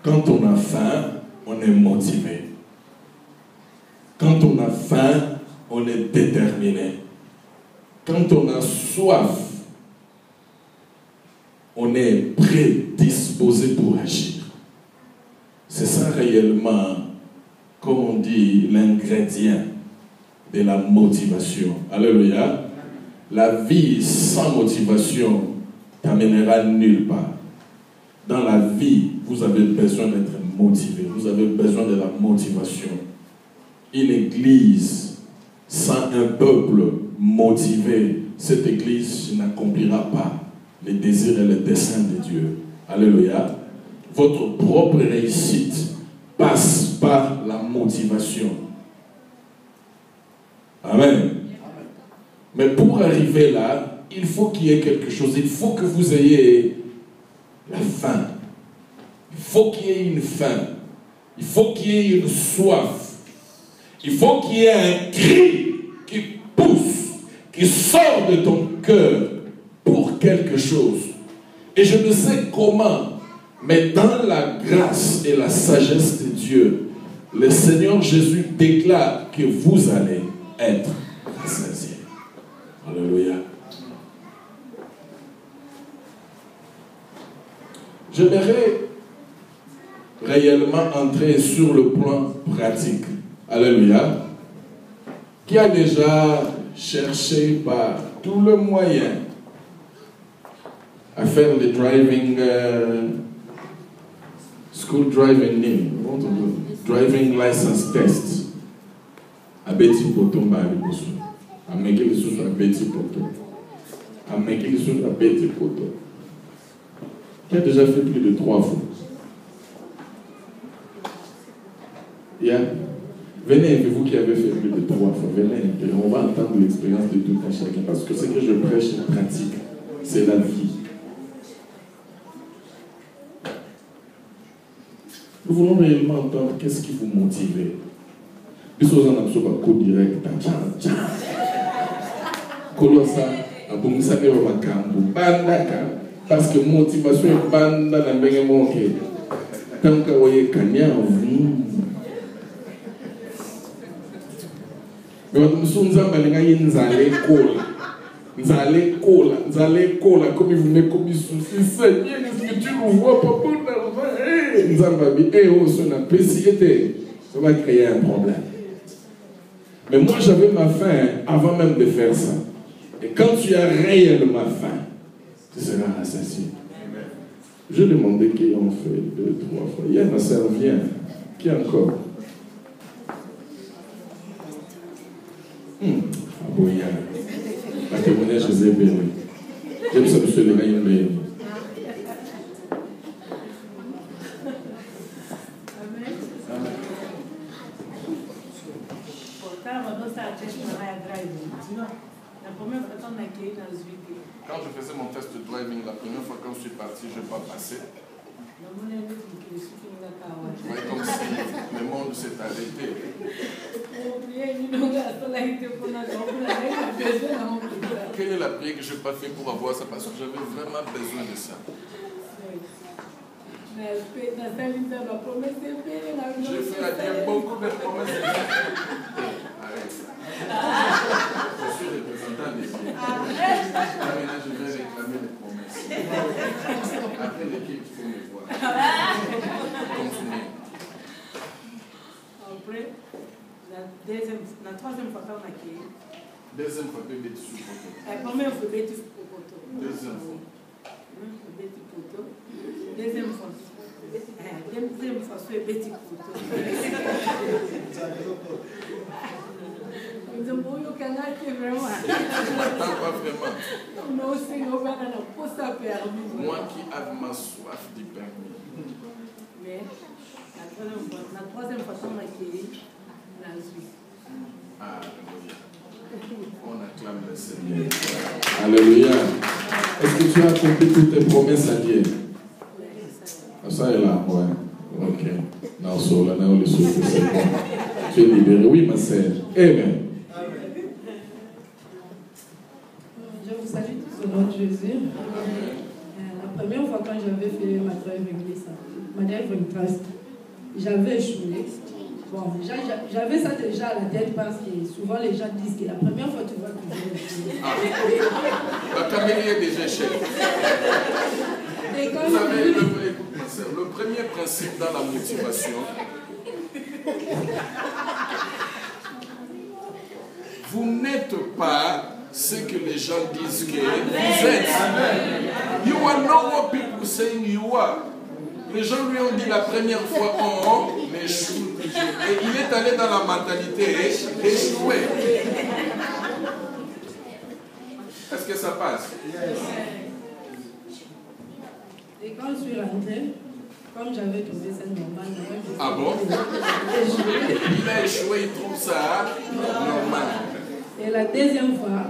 Quand on a faim, on est motivé. Quand on a faim, on est déterminé. Quand on a soif, on est prédisposé pour agir. C'est ça réellement, comme on dit, l'ingrédient de la motivation. Alléluia. La vie sans motivation t'amènera nulle part. Dans la vie, vous avez besoin d'être motivé. Vous avez besoin de la motivation. Une église sans un peuple motivé, cette église n'accomplira pas les désirs et les desseins de Dieu. Alléluia. Votre propre réussite passe par la motivation. Amen. Mais pour arriver là, il faut qu'il y ait quelque chose. Il faut que vous ayez la faim. Il faut qu'il y ait une faim. Il faut qu'il y ait une soif. Il faut qu'il y ait un cri qui pousse, qui sort de ton cœur pour quelque chose. Et je ne sais comment, mais dans la grâce et la sagesse de Dieu, le Seigneur Jésus déclare que vous allez être rassasiés. Alléluia. J'aimerais réellement entrer sur le plan pratique. Alléluia. Qui a déjà cherché par tous les moyens à faire le driving, school driving, driving license test à Betty Poto, à Mekele Sous à Betty Poto, à Mekele Sous à Betty Poto. Qui a déjà fait plus de 3 fois? Yeah. Venez, vous qui avez fait plus de 3 fois, venez, on va entendre l'expérience de tout un chacun, parce que ce que je prêche est pratique, c'est la vie. Nous voulons réellement entendre qu'est-ce qui vous motive. Puisque vous en avez un coup direct, parce que motivation est banda na mbenge monke. Tant que vous voyez Kanya, mais vous nzale kola, comme il venait comme il souffle, Seigneur, est-ce que tu nous vois pas pour ça va créer un problème. Mais moi j'avais ma faim avant même de faire ça. Et quand tu as réellement faim, tu seras rassasié. Je demandais qui ont fait 2, 3 fois. Il y a ma sœur vient. Qui encore? Aboya. La témoignage, je les ai bénis. J'aime ça, monsieur le Gaïn béni. Quand je faisais mon test de driving, la première fois quand je suis parti, je n'ai pas passé. Je voyais comme si le monde s'est arrêté. Quelle est la prière que je n'ai pas fait pour avoir ça? Parce que j'avais vraiment besoin de ça. J'ai fait à Dieu beaucoup de promesses. Je suis représentant des Dieu. Maintenant, je vais réclamer les promesses. Après l'équipe, il faut me voir. Continuez. Après, la troisième fois qu'on a créé. Deuxième fois, tu es sous photo. La première fois, tu es sous photo. Deuxième fois. Deuxième fois, c'est Betty Poto. Moi qui ai ma soif du permis. Mais la troisième façon qu'on a créé, la Suisse. On acclame le Seigneur. Alléluia. Est-ce que tu as accompli toutes tes promesses à Dieu? Ça est là, ouais. Ok. Non, sur là, non, les choses, c'est bon. Tu es libéré. Oui, ma sœur. Amen. Je vous salue tous au nom de Jésus. La première première fois quand j'avais fait ma driving test, j'avais échoué. Bon, j'avais ça déjà à la tête parce que souvent les gens disent que la première fois tu vas toujours échouer. La caméra des échecs. Vous savez, le premier principe dans la motivation, vous n'êtes pas ce que les gens disent que vous êtes. You are not what people saying you are. Les gens lui ont dit la première fois, on échoue toujours. Et il est allé dans la mentalité échouer. Est-ce que ça passe? Et quand je suis rentrée, comme j'avais trouvé ça normal, ah bon? Il a échoué, il trouve ça normal. Et la deuxième fois,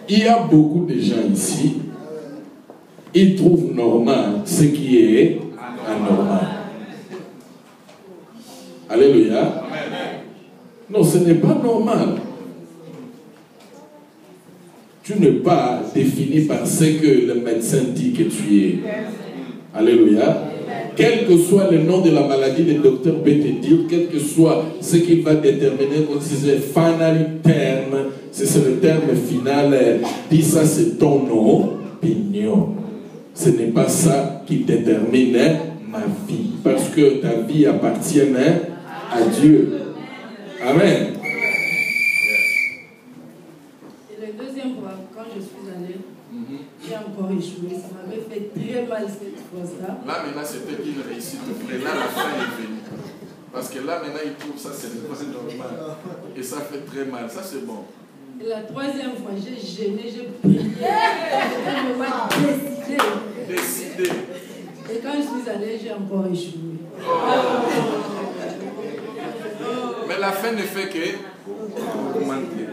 il y a beaucoup de gens ici, ils trouvent normal ce qui est anormal. Alléluia. Non, ce n'est pas normal. Tu n'es pas défini par ce que le médecin dit que tu es. Alléluia. Quel que soit le nom de la maladie, le docteur peut te dire, quel que soit ce qu'il va déterminer, comme si c'est le final terme, c'est le terme final, dis ça, c'est ton opinion. Ce n'est pas ça qui détermine ma vie, parce que ta vie appartient à Dieu. Amen. Et la deuxième fois, quand je suis allée, j'ai encore échoué. Ça m'avait fait très mal cette fois-là. Là, maintenant, c'était une réussite. Et là, la fin est venue. Parce que là, maintenant, il trouve ça, c'est normal. Et ça fait très mal. Ça, c'est bon. Et la troisième fois, j'ai gêné, j'ai prié. J'ai vraiment décidé. Et quand je suis allée, j'ai encore échoué. Mais la fin ne fait que augmenter.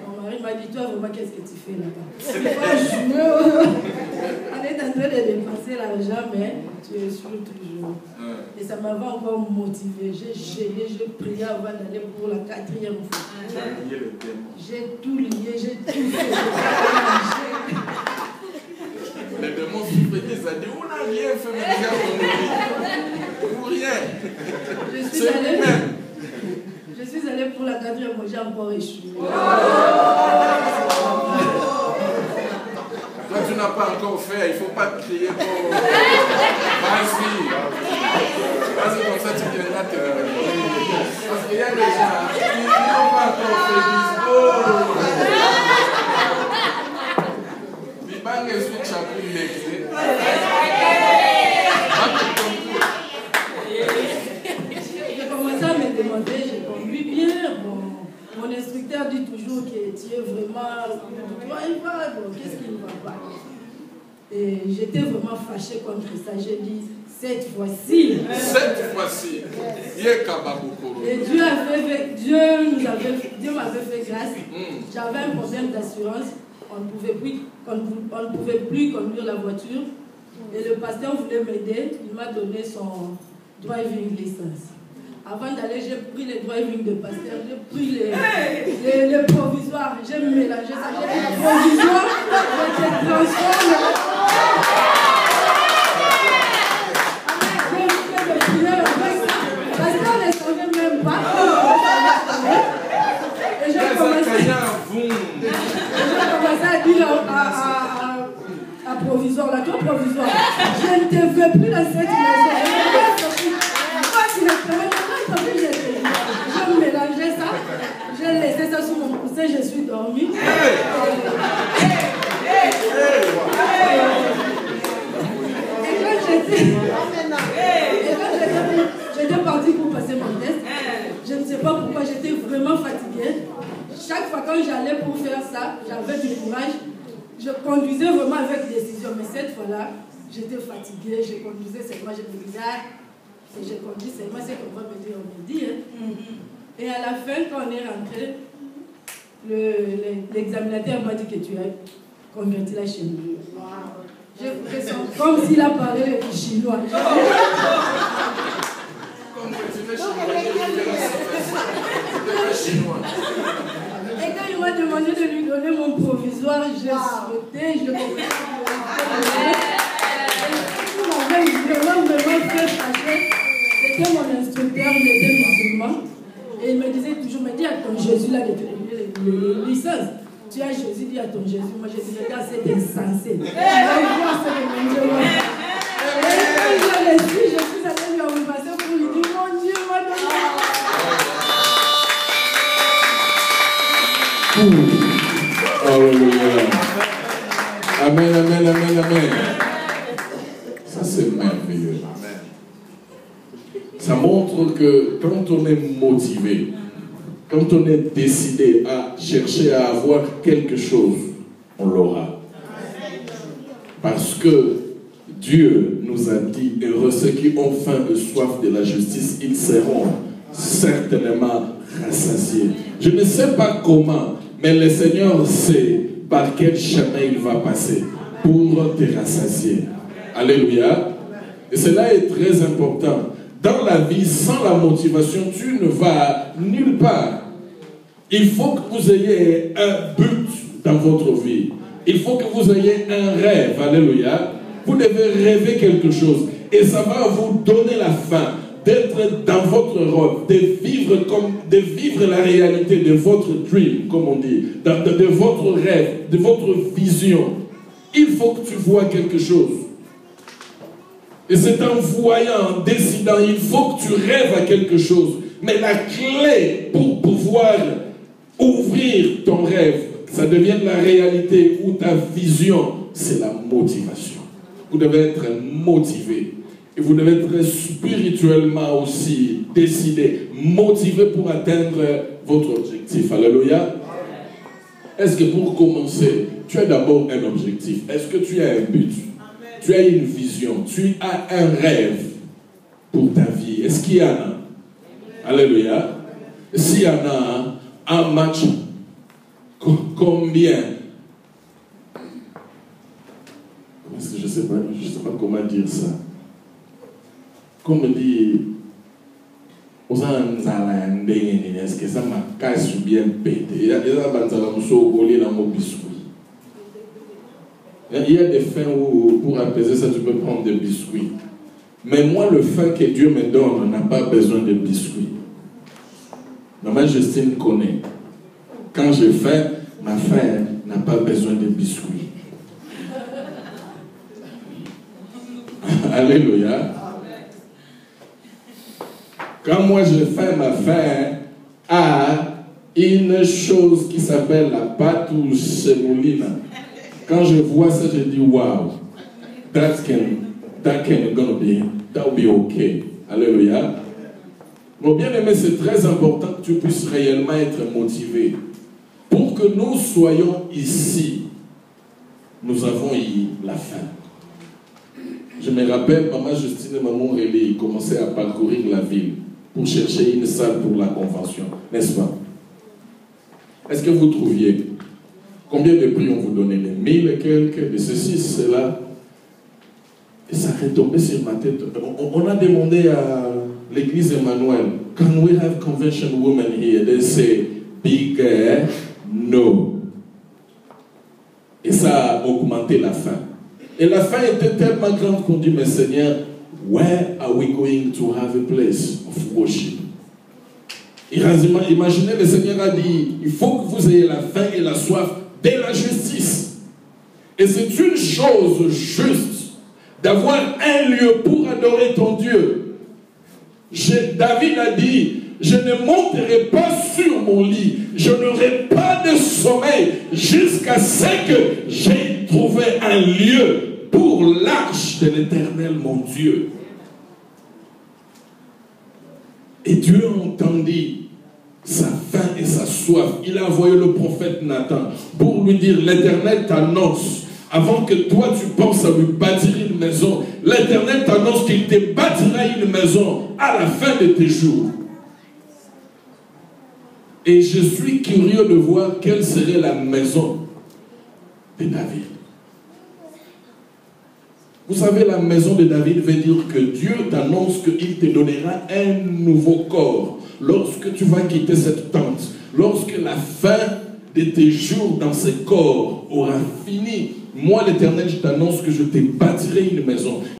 Mon mari m'a dit, toi, vraiment, qu'est-ce que tu fais là-bas? On est en train de dépenser l'argent, mais tu échoues toujours. Et ça m'avait encore motivé. J'ai gêné, j'ai prié avant d'aller pour la 4e fois. J'ai tout lié, j'ai tout fait. Les démons souffrent des années. On n'a rien fait, mais regarde, pour rien. Je suis allée pour la 4e fois, j'ai encore échoué. Toi, tu n'as pas encore fait, il ne faut pas te crier pour. Vas-y. Vas-y, comme ça, tu viendras te réveiller. Parce qu'il y a des gens qui n'ont pas encore fait, disent oh. Bibang est sur Chapou Nekle. J'ai commencé à me demander, j'ai conduit bien. Mon instructeur dit toujours que tu es vraiment. Qu'est-ce qui ne va pas? Et j'étais vraiment fâchée contre ça. J'ai dit, cette fois-ci. Et Dieu m'avait fait grâce. J'avais un problème d'assurance. On ne pouvait plus conduire la voiture. Et le pasteur voulait m'aider. Il m'a donné son driving license. Avant d'aller, j'ai pris les driving de pasteur, j'ai pris les provisoires, j'ai mélangé ça, j'ai pris les provisoires, j'ai transformé. J'ai fait des prières avec ça, parce qu'on ne savait même pas. Et j'ai commencé à dire à provisoire, là, toi provisoire, je ne te veux plus dans cette maison. Je mélangeais ça, j'ai laissé ça sous mon coussin, je suis dormi. Et quand j'étais partie pour passer mon test, je ne sais pas pourquoi j'étais vraiment fatiguée. Chaque fois quand j'allais pour faire ça, j'avais du courage. Je conduisais vraiment avec décision, mais cette fois-là, j'étais fatiguée, je conduisais seulement, je me disais, et je conduis seulement ce qu'on va me dire, on me dit. Et à la fin, quand on est rentré, l'examinateur m'a dit que tu as converti la chimie. Je sens comme s'il a parlé le chinois. Et quand il m'a demandé de lui donner mon provisoire, j'ai sauté, je compris. Il m'avait vraiment fait fâcher. C'était mon instructeur, il était musulman. Et il me disait toujours, mais dis à ton Jésus là, le licence. Tu as Jésus, dis à ton Jésus. Moi, je dis, regarde, c'est insensé. Et quand je l'ai su, je suis allée lui embrasser pour lui dire, mon Dieu, m'a donné. Alléluia. Amen, amen, amen, amen. Ça, c'est merveilleux. Ça montre que quand on est motivé, quand on est décidé à chercher à avoir quelque chose, on l'aura. Parce que Dieu nous a dit, heureux ceux qui ont faim et soif de la justice, ils seront certainement rassasiés. Je ne sais pas comment, mais le Seigneur sait par quel chemin il va passer pour te rassasier. Alléluia. Et cela est très important. Dans la vie, sans la motivation, tu ne vas nulle part. Il faut que vous ayez un but dans votre vie. Il faut que vous ayez un rêve. Alléluia. Vous devez rêver quelque chose. Et ça va vous donner la faim d'être dans votre rôle, de vivre la réalité de votre dream, comme on dit, de votre rêve, de votre vision. Il faut que tu vois quelque chose. Et c'est en voyant, en décidant, il faut que tu rêves à quelque chose. Mais la clé pour pouvoir ouvrir ton rêve, ça devient la réalité ou ta vision, c'est la motivation. Vous devez être motivé. Et vous devez être spirituellement aussi décidé, motivé pour atteindre votre objectif. Alléluia. Est-ce que pour commencer, tu as d'abord un objectif? Est-ce que tu as un but? Tu as une vision, tu as un rêve pour ta vie. Est-ce qu'il y en a? Alléluia. S'il y en a un match, combien? Je ne sais pas comment dire ça. Comme on dit, est-ce que ça m'a cassé bien pété? Il y a des biscuits. Il y a des fins où, pour apaiser ça, tu peux prendre des biscuits. Mais moi, le faim que Dieu me donne n'a pas besoin de biscuits. Maman Justine connaît. Quand j'ai faim, ma faim n'a pas besoin de biscuits. Alléluia. Quand moi j'ai faim, ma faim a une chose qui s'appelle la pâte ou sémoulina. Quand je vois ça, je dis, wow, that'll be okay. Alléluia. Mon bien-aimé, c'est très important que tu puisses réellement être motivé. Pour que nous soyons ici, nous avons eu la faim. Je me rappelle, maman Justine et maman Rélie, ils commençaient à parcourir la ville pour chercher une salle pour la convention, n'est-ce pas? Est-ce que vous trouviez? Combien de prix on vous donnait? Les 1000 et quelques, de ceci, cela. Et ça retombait sur ma tête. On a demandé à l'église Emmanuel, can we have convention women here? They say, big no. Et ça a augmenté la faim. Et la faim était tellement grande qu'on dit, mais Seigneur, where are we going to have a place of worship? Imaginez, le Seigneur a dit, il faut que vous ayez la faim et la soif de la justice. Et c'est une chose juste d'avoir un lieu pour adorer ton Dieu. David a dit, je ne monterai pas sur mon lit, je n'aurai pas de sommeil jusqu'à ce que j'ai trouvé un lieu pour l'arche de l'Éternel, mon Dieu. Et Dieu entendit sa faim et sa soif. Il a envoyé le prophète Nathan pour lui dire, l'Éternel t'annonce, avant que toi tu penses à lui bâtir une maison, l'Éternel t'annonce qu'il te bâtira une maison à la fin de tes jours. Et je suis curieux de voir quelle serait la maison de David. Vous savez, la maison de David veut dire que Dieu t'annonce qu'il te donnera un nouveau corps lorsque tu vas quitter cette tente. Lorsque la faim de tes jours dans ce corps aura fini. Moi, l'Éternel, je t'annonce que je te bâtirai une maison.